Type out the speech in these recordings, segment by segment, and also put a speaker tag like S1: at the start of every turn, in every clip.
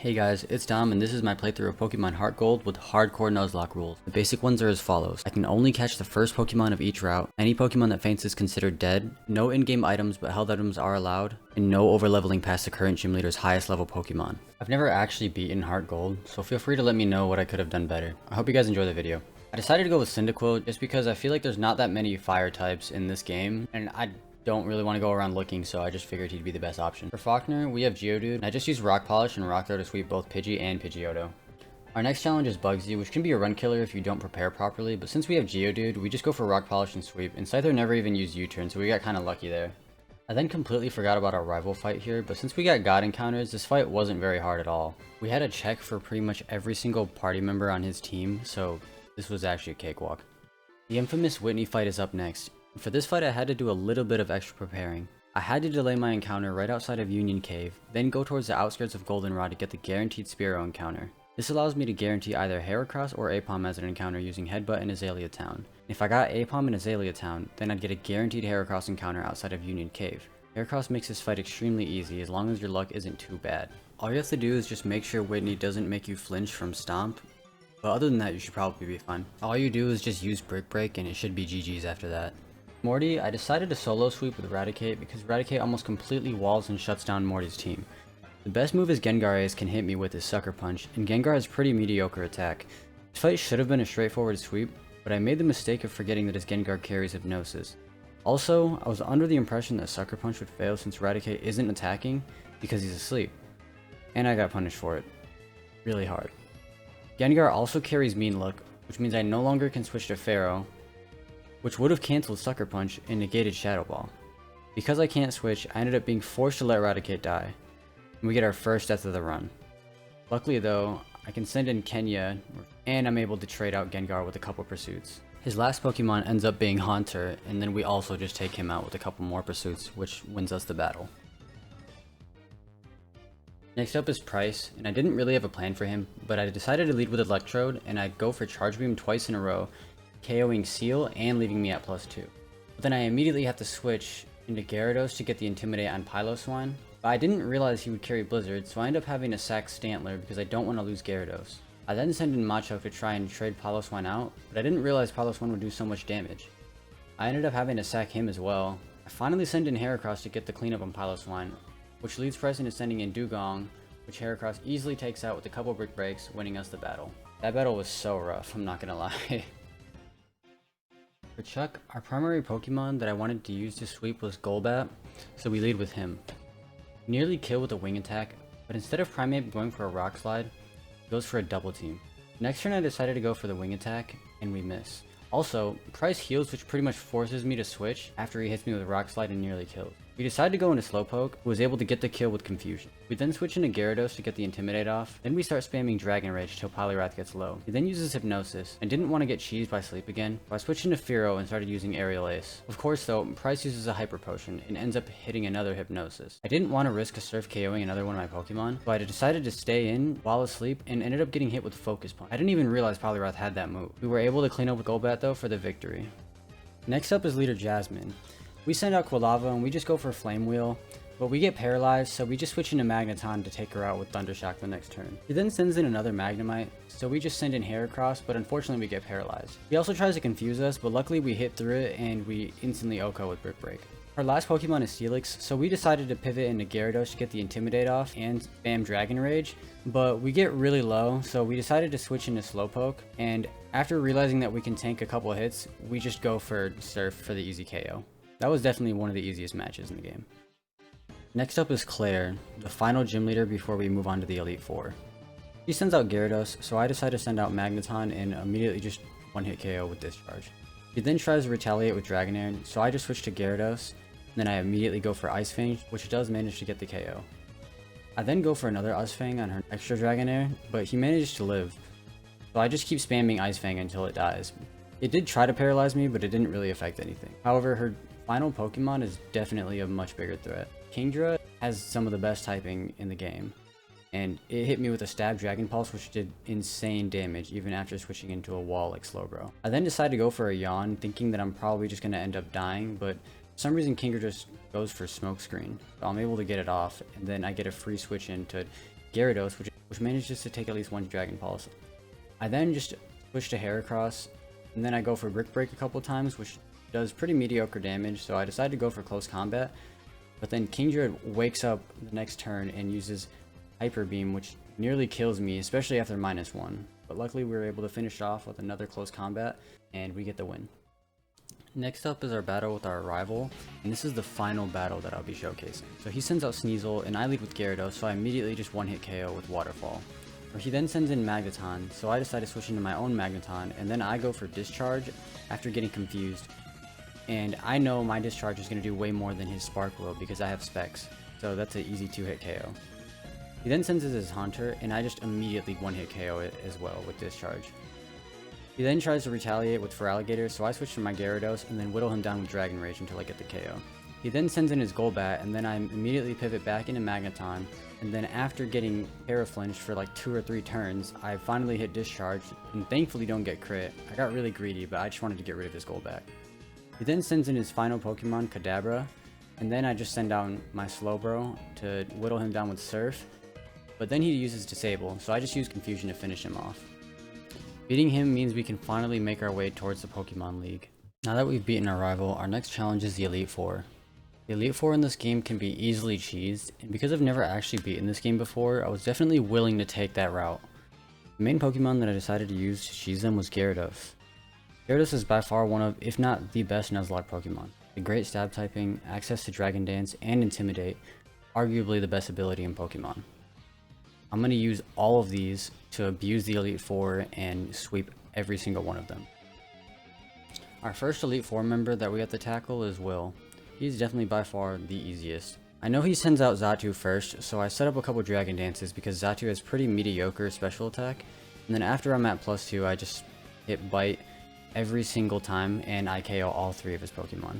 S1: Hey guys, it's Dom and this is my playthrough of Pokemon Heartgold with hardcore Nuzlocke rules. The basic ones are as follows. I can only catch the first Pokemon of each route, any Pokemon that faints is considered dead, no in-game items but held items are allowed, and no overleveling past the current gym leader's highest level Pokemon. I've never actually beaten Heartgold, so feel free to let me know what I could have done better. I hope you guys enjoy the video. I decided to go with Cyndaquil just because I feel like there's not that many fire types in this game, and I don't really want to go around looking, so I just figured he'd be the best option. For Faulkner, we have Geodude, and I just used Rock Polish and Rock Throw to sweep both Pidgey and Pidgeotto. Our next challenge is Bugsy, which can be a run killer if you don't prepare properly, but since we have Geodude, we just go for Rock Polish and sweep, and Scyther never even used U-turn, so we got kinda lucky there. I then completely forgot about our rival fight here, but since we got God encounters, this fight wasn't very hard at all. We had a check for pretty much every single party member on his team, so this was actually a cakewalk. The infamous Whitney fight is up next. For this fight I had to do a little bit of extra preparing. I had to delay my encounter right outside of Union Cave, then go towards the outskirts of Goldenrod to get the guaranteed Spearow encounter. This allows me to guarantee either Heracross or Aipom as an encounter using Headbutt in Azalea Town. If I got Aipom in Azalea Town, then I'd get a guaranteed Heracross encounter outside of Union Cave. Heracross makes this fight extremely easy as long as your luck isn't too bad. All you have to do is just make sure Whitney doesn't make you flinch from Stomp, but other than that you should probably be fine. All you do is just use Brick Break and it should be GG's after that. Morty, I decided to solo sweep with Raticate because Raticate almost completely walls and shuts down Morty's team. The best move his Gengar Ace can hit me with is Sucker Punch, and Gengar has pretty mediocre attack. This fight should have been a straightforward sweep, but I made the mistake of forgetting that his Gengar carries Hypnosis. Also, I was under the impression that Sucker Punch would fail since Raticate isn't attacking because he's asleep, and I got punished for it. Really hard. Gengar also carries Mean Look, which means I no longer can switch to Pharaoh, which would have cancelled Sucker Punch and negated Shadow Ball. Because I can't switch, I ended up being forced to let Raticate die, and we get our first death of the run. Luckily though, I can send in Kenya, and I'm able to trade out Gengar with a couple pursuits. His last Pokemon ends up being Haunter, and then we also just take him out with a couple more pursuits, which wins us the battle. Next up is Price, and I didn't really have a plan for him, but I decided to lead with Electrode, and I'd go for Charge Beam twice in a row, KOing Seal and leaving me at +2. But then I immediately have to switch into Gyarados to get the Intimidate on Piloswine, but I didn't realize he would carry Blizzard, so I end up having to sack Stantler because I don't want to lose Gyarados. I then send in Machoke to try and trade Piloswine out, but I didn't realize Piloswine would do so much damage. I ended up having to sack him as well. I finally send in Heracross to get the cleanup on Piloswine, which leads Price into sending in Dugong, which Heracross easily takes out with a couple Brick Breaks, winning us the battle. That battle was so rough, I'm not gonna lie. For Chuck, our primary Pokemon that I wanted to use to sweep was Golbat, so we lead with him. We nearly kill with a wing attack, but instead of Primeape going for a Rock Slide, he goes for a double team. Next turn I decided to go for the wing attack, and we miss. Also, Price heals, which pretty much forces me to switch after he hits me with Rock Slide and nearly kills. We decided to go into Slowpoke, who was able to get the kill with Confusion. We then switch into Gyarados to get the Intimidate off, then we start spamming Dragon Rage till Poliwrath gets low. He then uses Hypnosis, and didn't want to get cheesed by Sleep again, so I switched into Fearow and started using Aerial Ace. Of course though, Price uses a Hyper Potion, and ends up hitting another Hypnosis. I didn't want to risk a Surf KOing another one of my Pokemon, so I decided to stay in while asleep, and ended up getting hit with Focus Punch. I didn't even realize Poliwrath had that move. We were able to clean up with Golbat though for the victory. Next up is Leader Jasmine. We send out Quilava and we just go for Flame Wheel, but we get paralyzed, so we just switch into Magneton to take her out with Thundershock the next turn. He then sends in another Magnemite, so we just send in Heracross, but unfortunately we get paralyzed. He also tries to confuse us, but luckily we hit through it and we instantly OHKO with Brick Break. Our last Pokemon is Steelix, so we decided to pivot into Gyarados to get the Intimidate off and spam Dragon Rage, but we get really low, so we decided to switch into Slowpoke, and after realizing that we can tank a couple hits, we just go for Surf for the easy KO. That was definitely one of the easiest matches in the game. Next up is Claire, the final gym leader before we move on to the Elite Four. She sends out Gyarados, so I decide to send out Magneton and immediately just one-hit KO with Discharge. She then tries to retaliate with Dragonair, so I just switch to Gyarados, then I immediately go for Ice Fang, which does manage to get the KO. I then go for another Ice Fang on her extra Dragonair, but he manages to live, so I just keep spamming Ice Fang until it dies. It did try to paralyze me, but it didn't really affect anything. However, her final Pokemon is definitely a much bigger threat. Kingdra has some of the best typing in the game, and it hit me with a Stab Dragon Pulse, which did insane damage even after switching into a wall like Slowbro. I then decided to go for a Yawn, thinking that I'm probably just going to end up dying, but for some reason Kingdra just goes for Smokescreen, so I'm able to get it off, and then I get a free switch in to Gyarados, which manages to take at least one Dragon Pulse. I then just switch to Heracross, and then I go for Brick Break a couple times, which does pretty mediocre damage, so I decided to go for Close Combat. But then Kingdra wakes up the next turn and uses Hyper Beam, which nearly kills me, especially after -1. But luckily we were able to finish off with another Close Combat, and we get the win. Next up is our battle with our rival, and this is the final battle that I'll be showcasing. So he sends out Sneasel, and I lead with Gyarados, so I immediately just one-hit KO with Waterfall. He then sends in Magneton, so I decide to switch into my own Magneton, and then I go for Discharge after getting confused. And I know my Discharge is going to do way more than his Spark will because I have Specs, so that's an easy 2-hit KO. He then sends in his Haunter, and I just immediately one-hit KO it as well with Discharge. He then tries to retaliate with Feraligatr, so I switch to my Gyarados and then whittle him down with Dragon Rage until I get the KO. He then sends in his Golbat, and then I immediately pivot back into Magneton, and then after getting Paraflinched for like 2 or 3 turns, I finally hit Discharge, and thankfully don't get crit. I got really greedy, but I just wanted to get rid of his Golbat. He then sends in his final Pokemon, Kadabra, and then I just send down my Slowbro to whittle him down with Surf, but then he uses Disable, so I just use Confusion to finish him off. Beating him means we can finally make our way towards the Pokemon League. Now that we've beaten our rival, our next challenge is the Elite Four. The Elite Four in this game can be easily cheesed, and because I've never actually beaten this game before, I was definitely willing to take that route. The main Pokemon that I decided to use to cheese them was Gyarados. Gyarados is by far one of, if not the best Nuzlocke Pokemon. The great stab typing, access to Dragon Dance, and Intimidate, arguably the best ability in Pokemon. I'm going to use all of these to abuse the Elite Four and sweep every single one of them. Our first Elite Four member that we have to tackle is Will. He's definitely by far the easiest. I know he sends out Xatu first, so I set up a couple Dragon Dances because Xatu has pretty mediocre special attack, and then after I'm at +2 I just hit Bite every single time and I KO all 3 of his Pokemon.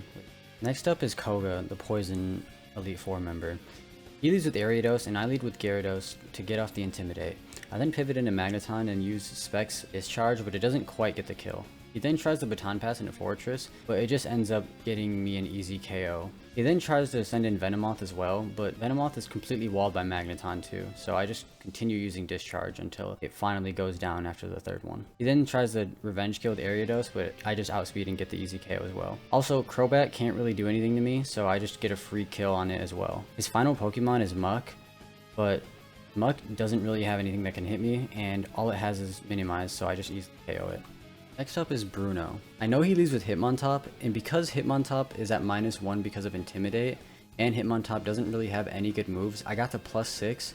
S1: Next up is Koga, the Poison Elite Four member. He leads with Ariados and I lead with Gyarados to get off the Intimidate. I then pivot into Magneton and use Specs Discharge, but it doesn't quite get the kill. He then tries the Baton Pass into Fortress, but it just ends up getting me an easy KO. He then tries to send in Venomoth as well, but Venomoth is completely walled by Magneton too, so I just continue using Discharge until it finally goes down after the 3rd one. He then tries the Revenge Kill with Ariados, but I just outspeed and get the easy KO as well. Also, Crobat can't really do anything to me, so I just get a free kill on it as well. His final Pokemon is Muck, but Muck doesn't really have anything that can hit me, and all it has is Minimize, so I just easily KO it. Next up is Bruno. I know he leads with Hitmontop, and because Hitmontop is at -1 because of Intimidate, and Hitmontop doesn't really have any good moves, I got to +6,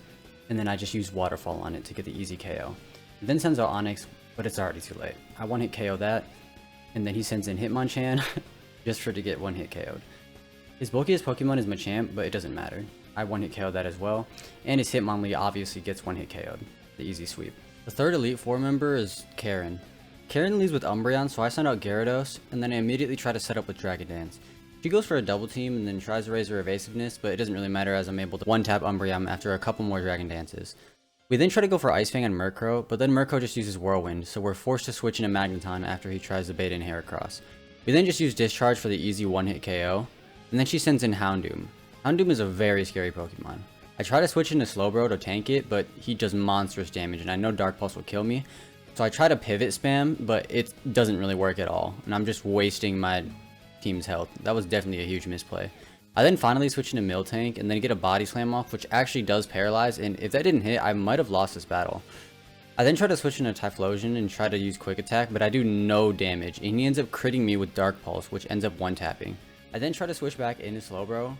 S1: and then I just used Waterfall on it to get the easy KO. He then sends out Onix, but it's already too late. I one-hit KO that, and then he sends in Hitmonchan, just to get one-hit KO'd. His bulkiest Pokemon is Machamp, but it doesn't matter. I one-hit KO that as well, and his Hitmonlee obviously gets one-hit KO'd. The easy sweep. The third Elite Four member is Karen. Karen leads with Umbreon, so I send out Gyarados, and then I immediately try to set up with Dragon Dance. She goes for a double team and then tries to raise her evasiveness, but it doesn't really matter as I'm able to one-tap Umbreon after a couple more Dragon Dances. We then try to go for Ice Fang on Murkrow, but then Murkrow just uses Whirlwind, so we're forced to switch into Magneton after he tries to bait in Heracross. We then just use Discharge for the easy one-hit KO, and then she sends in Houndoom. Houndoom is a very scary Pokemon. I try to switch into Slowbro to tank it, but he does monstrous damage, and I know Dark Pulse will kill me. So I try to pivot spam, but it doesn't really work at all, and I'm just wasting my team's health. That was definitely a huge misplay. I then finally switch into Miltank, and then get a Body Slam off, which actually does paralyze, and if that didn't hit, I might have lost this battle. I then try to switch into Typhlosion and try to use Quick Attack, but I do no damage, and he ends up critting me with Dark Pulse, which ends up one-tapping. I then try to switch back into Slowbro,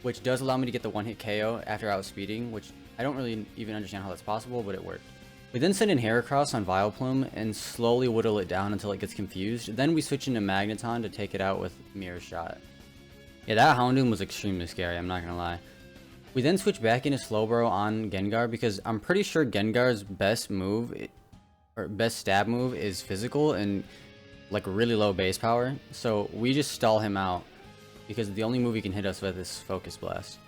S1: which does allow me to get the one-hit KO after outspeeding, which I don't really even understand how that's possible, but it worked. We then send in Heracross on Vileplume and slowly whittle it down until it gets confused. Then we switch into Magneton to take it out with Mirror Shot. Yeah, that Houndoom was extremely scary, I'm not gonna lie. We then switch back into Slowbro on Gengar because I'm pretty sure Gengar's best move, or best stab move, is physical and like really low base power. So we just stall him out because the only move he can hit us with is Focus Blast.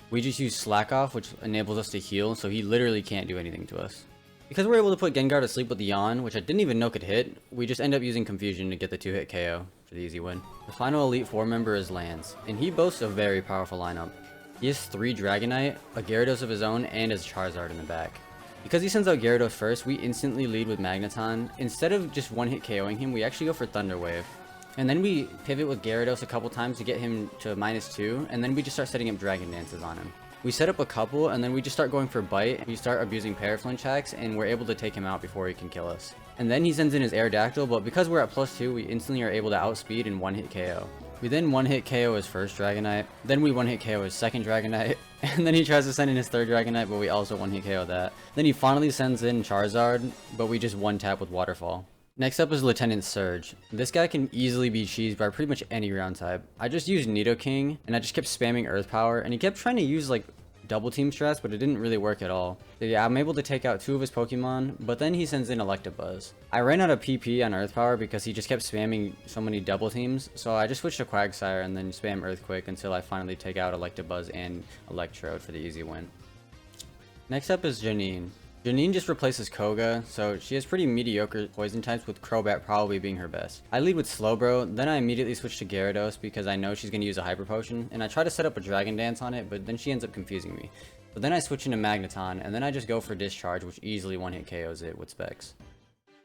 S1: We just use Slack Off, which enables us to heal, so he literally can't do anything to us. Because we're able to put Gengar to sleep with the Yawn, which I didn't even know could hit, we just end up using Confusion to get the 2-hit KO for the easy win. The final Elite Four member is Lance, and he boasts a very powerful lineup. He has 3 Dragonite, a Gyarados of his own, and his Charizard in the back. Because he sends out Gyarados first, we instantly lead with Magneton. Instead of just one-hit KOing him, we actually go for Thunder Wave. And then we pivot with Gyarados a couple times to get him to -2, and then we just start setting up Dragon Dances on him. We set up a couple, and then we just start going for Bite. We start abusing Paraflinch hacks, and we're able to take him out before he can kill us. And then he sends in his Aerodactyl, but because we're at +2, we instantly are able to outspeed and one-hit KO. We then one-hit KO his first Dragonite, then we one-hit KO his second Dragonite, and then he tries to send in his third Dragonite, but we also one-hit KO that. Then he finally sends in Charizard, but we just one-tap with Waterfall. Next up is Lieutenant Surge. This guy can easily be cheesed by pretty much any ground type. I just used Nidoking, and I just kept spamming Earth Power, and he kept trying to use like double team strats, but it didn't really work at all. So yeah, I'm able to take out 2 of his Pokemon, but then he sends in Electabuzz. I ran out of PP on Earth Power because he just kept spamming so many double teams, so I just switched to Quagsire and then spam Earthquake until I finally take out Electabuzz and Electrode for the easy win. Next up is Janine. Janine just replaces Koga, so she has pretty mediocre poison types, with Crobat probably being her best. I lead with Slowbro, then I immediately switch to Gyarados because I know she's going to use a Hyper Potion, and I try to set up a Dragon Dance on it, but then she ends up confusing me. But then I switch into Magneton, and then I just go for Discharge, which easily one-hit KOs it with Specs.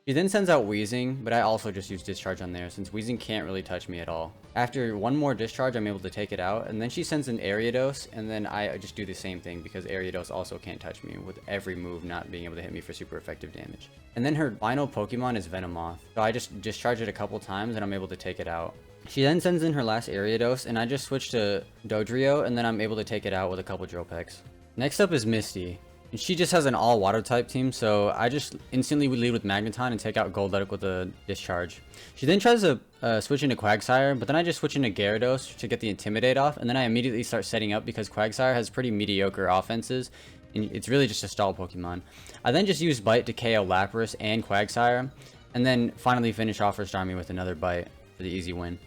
S1: She then sends out Weezing, but I also just use Discharge on there since Weezing can't really touch me at all. After one more Discharge, I'm able to take it out, and then she sends an Ariados, and then I just do the same thing because Ariados also can't touch me, with every move not being able to hit me for super effective damage. And then her final Pokemon is Venomoth, so I just discharge it a couple times and I'm able to take it out. She then sends in her last Ariados, and I just switch to Dodrio, and then I'm able to take it out with a couple Drill Pecks. Next up is Misty. And she just has an all water type team, so I just instantly would lead with Magneton and take out Golduck with a Discharge. She then tries to switch into Quagsire, but then I just switch into Gyarados to get the Intimidate off, and then I immediately start setting up because Quagsire has pretty mediocre offenses, and it's really just a stall Pokemon. I then just use Bite to KO Lapras and Quagsire, and then finally finish off her Starmie with another Bite for the easy win.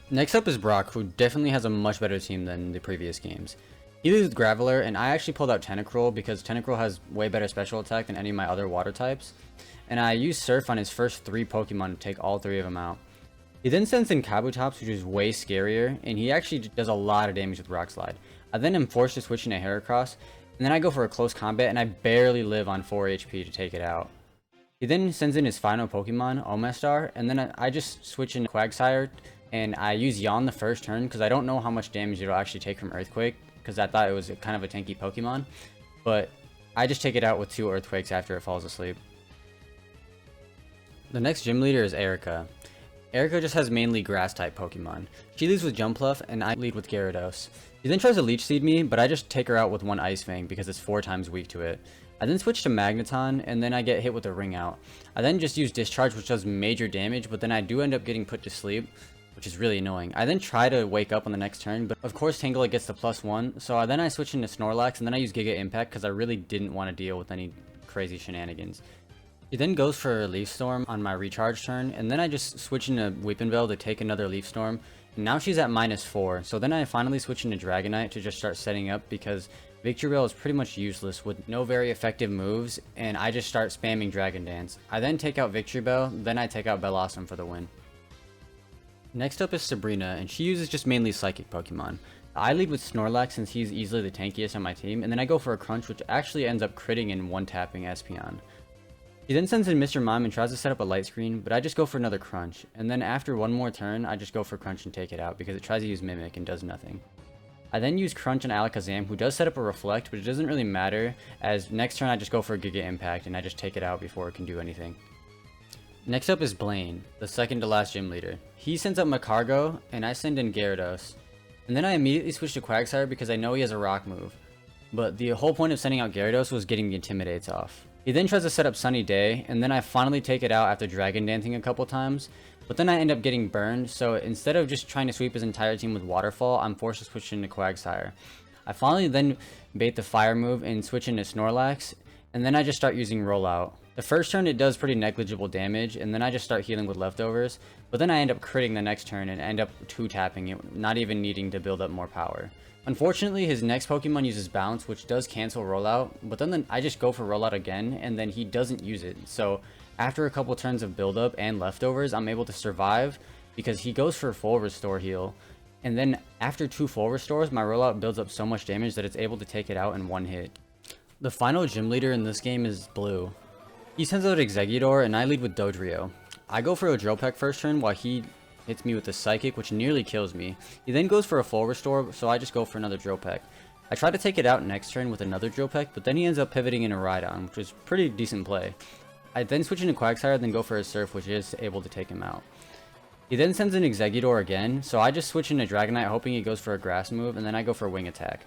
S1: Next up is Brock, who definitely has a much better team than the previous games. He leads with Graveler, and I actually pulled out Tentacruel because Tentacruel has way better special attack than any of my other water types. And I used Surf on his first 3 Pokemon to take all 3 of them out. He then sends in Kabutops, which is way scarier, and he actually does a lot of damage with Rock Slide. I then am forced to switch into Heracross, and then I go for a close combat, and I barely live on 4 HP to take it out. He then sends in his final Pokemon, Omastar, and then I just switch into Quagsire, and I use Yawn the first turn because I don't know how much damage it'll actually take from Earthquake, because I thought it was kind of a tanky Pokemon, but I just take it out with 2 Earthquakes after it falls asleep. The next gym leader is Erica. Erica just has mainly grass type Pokemon. She leads with Jumpluff, and I lead with Gyarados. She then tries to Leech Seed me, but I just take her out with 1 Ice Fang because it's 4 times weak to it. I then switch to Magneton, and then I get hit with a Ring Out. I then just use Discharge, which does major damage, but then I do end up getting put to sleep, which is really annoying. I then try to wake up on the next turn, but of course Tangela gets the +1, so then I switch into Snorlax, and then I use Giga Impact because I really didn't want to deal with any crazy shenanigans. He then goes for Leaf Storm on my recharge turn, and then I just switch into Weepinbell to take another Leaf Storm, and now she's at -4, so then I finally switch into Dragonite to just start setting up because Victreebel is pretty much useless with no very effective moves, and I just start spamming Dragon Dance. I then take out Victreebel, then I take out Bellossom for the win. Next up is Sabrina, and she uses just mainly Psychic Pokemon. I lead with Snorlax since he's easily the tankiest on my team, and then I go for a Crunch, which actually ends up critting and one-tapping Espeon. He then sends in Mr. Mime and tries to set up a Light Screen, but I just go for another Crunch, and then after one more turn, I just go for Crunch and take it out because it tries to use Mimic and does nothing. I then use Crunch on Alakazam, who does set up a Reflect, but it doesn't really matter, as next turn I just go for a Giga Impact and I just take it out before it can do anything. Next up is Blaine, the second to last gym leader. He sends up Macargo, and I send in Gyarados. And then I immediately switch to Quagsire because I know he has a rock move. But the whole point of sending out Gyarados was getting the Intimidates off. He then tries to set up Sunny Day, and then I finally take it out after Dragon Dancing a couple times. But then I end up getting burned, so instead of just trying to sweep his entire team with Waterfall, I'm forced to switch into Quagsire. I finally then bait the Fire move and switch into Snorlax, and then I just start using Rollout. The first turn it does pretty negligible damage, and then I just start healing with Leftovers, but then I end up critting the next turn and end up 2-tapping it, not even needing to build up more power. Unfortunately, his next Pokemon uses Bounce, which does cancel Rollout, but then I just go for Rollout again, and then he doesn't use it. So after a couple turns of build up and Leftovers, I'm able to survive because he goes for full Restore Heal. And then after 2 full restores, my rollout builds up so much damage that it's able to take it out in 1 hit. The final gym leader in this game is Blue. He sends out Exeggutor and I lead with Dodrio. I go for a Drill Peck first turn while he hits me with the Psychic, which nearly kills me. He then goes for a full restore, so I just go for another Drill Peck. I try to take it out next turn with another Drill Peck, but then he ends up pivoting in a Rhydon, which was pretty decent play. I then switch into Quagsire, then go for a Surf, which is able to take him out. He then sends in Exeggutor again, so I just switch into Dragonite hoping he goes for a Grass move, and then I go for a Wing Attack.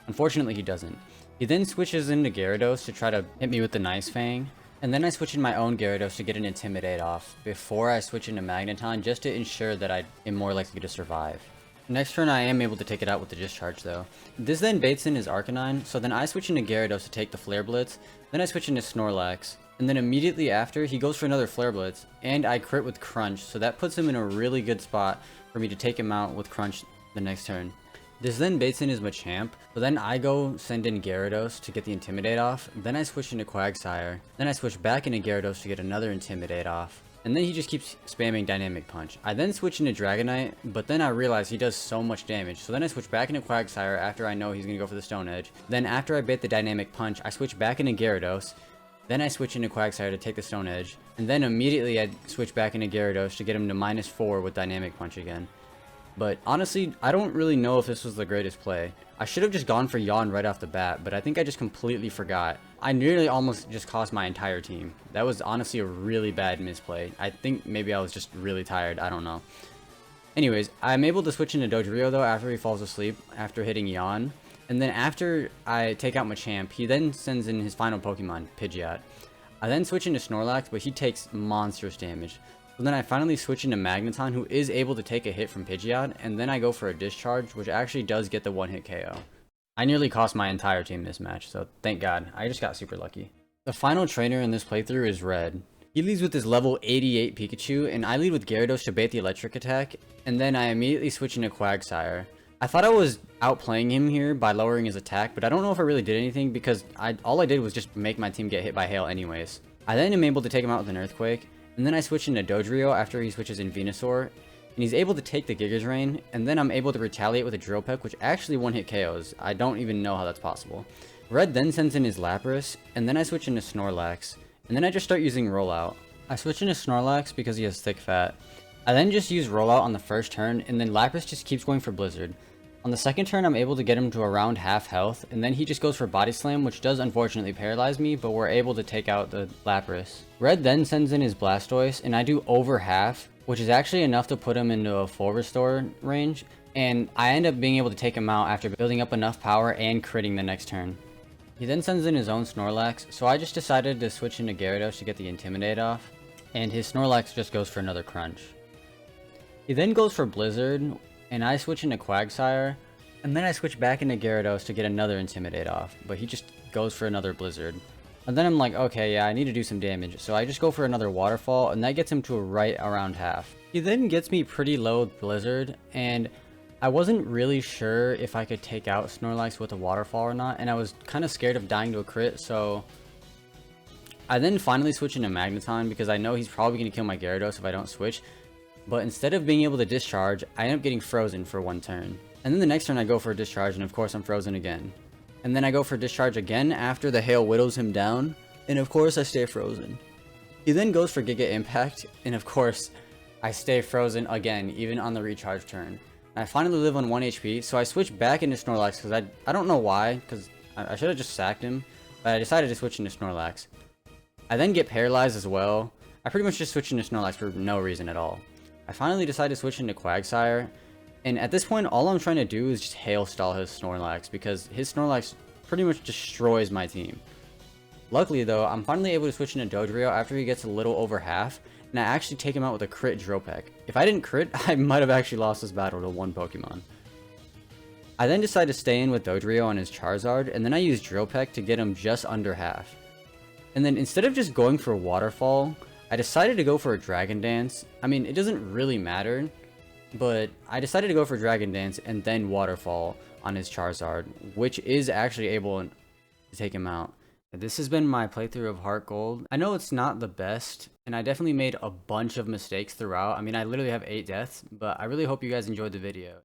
S1: Unfortunately, he doesn't. He then switches into Gyarados to try to hit me with the Nice Fang, and then I switch in my own Gyarados to get an Intimidate off, before I switch into Magneton just to ensure that I am more likely to survive. Next turn I am able to take it out with the Discharge though. This then baits in his Arcanine, so then I switch into Gyarados to take the Flare Blitz, then I switch into Snorlax, and then immediately after he goes for another Flare Blitz, and I crit with Crunch, so that puts him in a really good spot for me to take him out with Crunch the next turn. This then baits in his Machamp, so then I go send in Gyarados to get the Intimidate off, then I switch into Quagsire, then I switch back into Gyarados to get another Intimidate off, and then he just keeps spamming Dynamic Punch. I then switch into Dragonite, but then I realize he does so much damage, so then I switch back into Quagsire after I know he's going to go for the Stone Edge. Then after I bait the Dynamic Punch, I switch back into Gyarados, then I switch into Quagsire to take the Stone Edge, and then immediately I switch back into Gyarados to get him to -4 with Dynamic Punch again. But honestly, I don't really know if this was the greatest play. I should have just gone for Yawn right off the bat, but I think I just completely forgot. I nearly almost just cost my entire team. That was honestly a really bad misplay. I think maybe I was just really tired, I don't know. Anyways, I'm able to switch into Dodrio though after he falls asleep after hitting Yawn. And then after I take out Machamp, he then sends in his final Pokemon, Pidgeot. I then switch into Snorlax, but he takes monstrous damage. So then I finally switch into Magneton, who is able to take a hit from Pidgeot, and then I go for a Discharge, which actually does get the 1-hit KO. I nearly cost my entire team this match, so thank God, I just got super lucky. The final trainer in this playthrough is Red. He leads with his level 88 Pikachu, and I lead with Gyarados to bait the electric attack, and then I immediately switch into Quagsire. I thought I was outplaying him here by lowering his attack, but I don't know if I really did anything because all I did was just make my team get hit by hail anyways. I then am able to take him out with an Earthquake, and then I switch into Dodrio after he switches in Venusaur, and he's able to take the Giga Drain, and then I'm able to retaliate with a Drill Peck, which actually 1-hit KOs. I don't even know how that's possible. Red then sends in his Lapras, and then I switch into Snorlax, and then I just start using Rollout. I switch into Snorlax because he has Thick Fat. I then just use Rollout on the first turn, and then Lapras just keeps going for Blizzard. On the second turn, I'm able to get him to around half health, and then he just goes for Body Slam, which does unfortunately paralyze me, but we're able to take out the Lapras. Red then sends in his Blastoise, and I do over half, which is actually enough to put him into a full restore range, and I end up being able to take him out after building up enough power and critting the next turn. He then sends in his own Snorlax, so I just decided to switch into Gyarados to get the Intimidate off, and his Snorlax just goes for another Crunch. He then goes for Blizzard, and I switch into Quagsire, and then I switch back into Gyarados to get another Intimidate off, but he just goes for another Blizzard. And then I'm like, okay, yeah, I need to do some damage, so I just go for another Waterfall, and that gets him to right around half. He then gets me pretty low with Blizzard, and I wasn't really sure if I could take out Snorlax with a Waterfall or not, and I was kind of scared of dying to a crit, so I then finally switch into Magneton because I know he's probably going to kill my Gyarados if I don't switch. But instead of being able to discharge, I end up getting frozen for 1 turn. And then the next turn I go for a discharge, and of course I'm frozen again. And then I go for discharge again after the hail whittles him down, and of course I stay frozen. He then goes for Giga Impact, and of course I stay frozen again, even on the recharge turn. And I finally live on 1 HP, so I switch back into Snorlax because I don't know why, because I should have just sacked him, but I decided to switch into Snorlax. I then get paralyzed as well. I pretty much just switch into Snorlax for no reason at all. I finally decide to switch into Quagsire, and at this point all I'm trying to do is just hail stall his Snorlax because his Snorlax pretty much destroys my team. Luckily though, I'm finally able to switch into Dodrio after he gets a little over half, and I actually take him out with a crit Drill Peck. If I didn't crit, I might have actually lost this battle to 1 Pokemon. I then decide to stay in with Dodrio on his Charizard, and then I use Drill Peck to get him just under half. And then instead of just going for a Waterfall, I decided to go for a Dragon Dance. I mean, it doesn't really matter, but I decided to go for Dragon Dance and then Waterfall on his Charizard, which is actually able to take him out. This has been my playthrough of Heartgold. I know it's not the best, and I definitely made a bunch of mistakes throughout. I mean, I literally have 8 deaths, but I really hope you guys enjoyed the video.